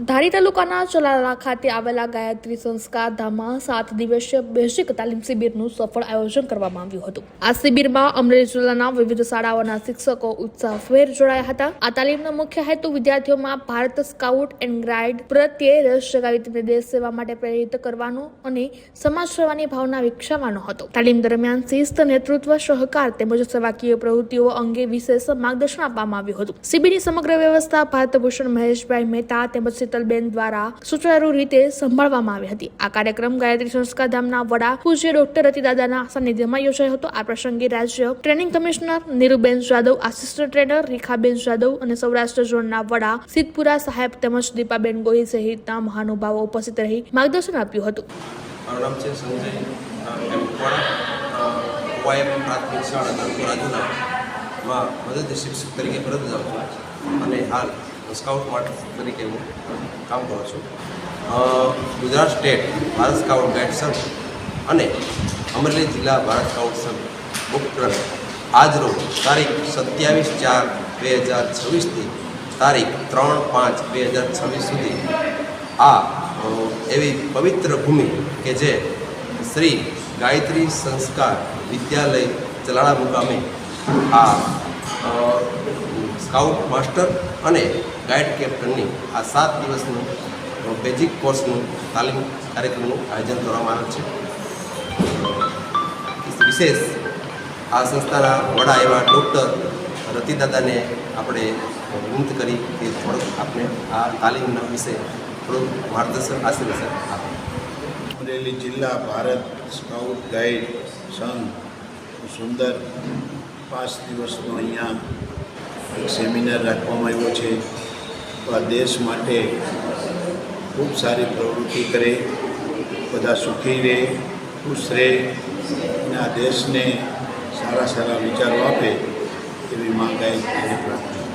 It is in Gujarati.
ધારી તાલુકાના ચલાલા ખાતે આવેલા ગાયત્રી સંસ્કાર ધામમાં 7 દિવસીય બેઝિક તાલીમ શિબિરનું સફળ આયોજન કરવામાં આવ્યું હતું। આ શિબિરમાં અમરેલી જિલ્લાના વિવિધ શાળાઓના શિક્ષકો ઉત્સાહભેર જોડાયા હતા। આ તાલીમનો મુખ્ય હેતુ વિદ્યાર્થીઓમાં ભારત સ્કાઉટ એન્ડ ગાઈડ પ્રત્યે રસ જગાવી તેમને દેશ સેવા માટે પ્રેરિત કરવાનો અને સમાજ સેવાની ભાવના વિકસાવવાનો હતો। તાલીમ દરમિયાન શિસ્ત, નેતૃત્વ, સહકાર તેમજ સેવાકીય પ્રવૃત્તિઓ અંગે વિશેષ માર્ગદર્શન આપવામાં આવ્યું હતું। શિબિરની સમગ્ર વ્યવસ્થા ભારતભૂષણ મહેશભાઈ મહેતા તેમજ શીતલબેન દ્વારા સુચારુ રીતે સંભાળવામાં આવી હતી। આ કાર્યક્રમ ગાયત્રી સંસ્કાર ધામના વડા પૂજ્ય ડોક્ટર રતિદાદાના સાનિધ્યમાં યોજાયો હતો। આ પ્રસંગે રાજ્ય training commissioner Niruben Jadav, assistant trainer Rekhaben Jadav અને સૌરાષ્ટ્ર ઝોનના વડા સિદ્ધપુરા સાહેબ તેમજ દીપાબેન ગોહિલ સહિતના મહાનુભાવો ઉપસ્થિત રહી માર્ગદર્શન આપ્યું હતું। મારું નામ છે સંજય એમ કોણા, ઓવાયમ પ્રાથમિક શાળા તાલુકો રાજુલામાં મદદની શિક્ષક તરીકે ફરજ બજાવું છું અને હાલ સ્કાઉટ માટે તરીકે હું કામ કરું છું। Gujarat state Bharat scout guide સંઘ અને અમરેલી જિલ્લા ભારત સ્કાઉટ સંઘ ઉપક્રમે આજરોજ તારીખ 27/4/2026થી તારીખ 3/5/2026 સુધી આ એવી પવિત્ર ભૂમિ કે જે શ્રી ગાયત્રી સંસ્કાર વિદ્યાલય ચલાળા મુકામે આ સ્કાઉટ માસ્ટર અને ગાઈડ કેપ્ટનની આ 7 દિવસનું બેઝિક કોર્સનું તાલીમ કાર્યક્રમનું આયોજન કરવામાં આવેલ છે। વિશેષ આ સંસ્થાના વડા એવા ડૉક્ટર રતિદાદાને આપણે વિનંતી કરી કે થોડુંક આપણે આ તાલીમના વિશે થોડુંક માર્ગદર્શન આશીર્વાદ આપે। અમરેલી જિલ્લા ભારત સ્કાઉટ ગાઈડ સંઘ સુંદર 5 દિવસનો અહીંયા એક સેમિનાર રાખવામાં આવ્યો છે। તો આ દેશ માટે ખૂબ સારી પ્રવૃત્તિ કરે, બધા સુખી રહે, ખુશ રહે અને આ દેશને સારા સારા વિચારો આપે એવી માંગ આવી પ્રાર્થના।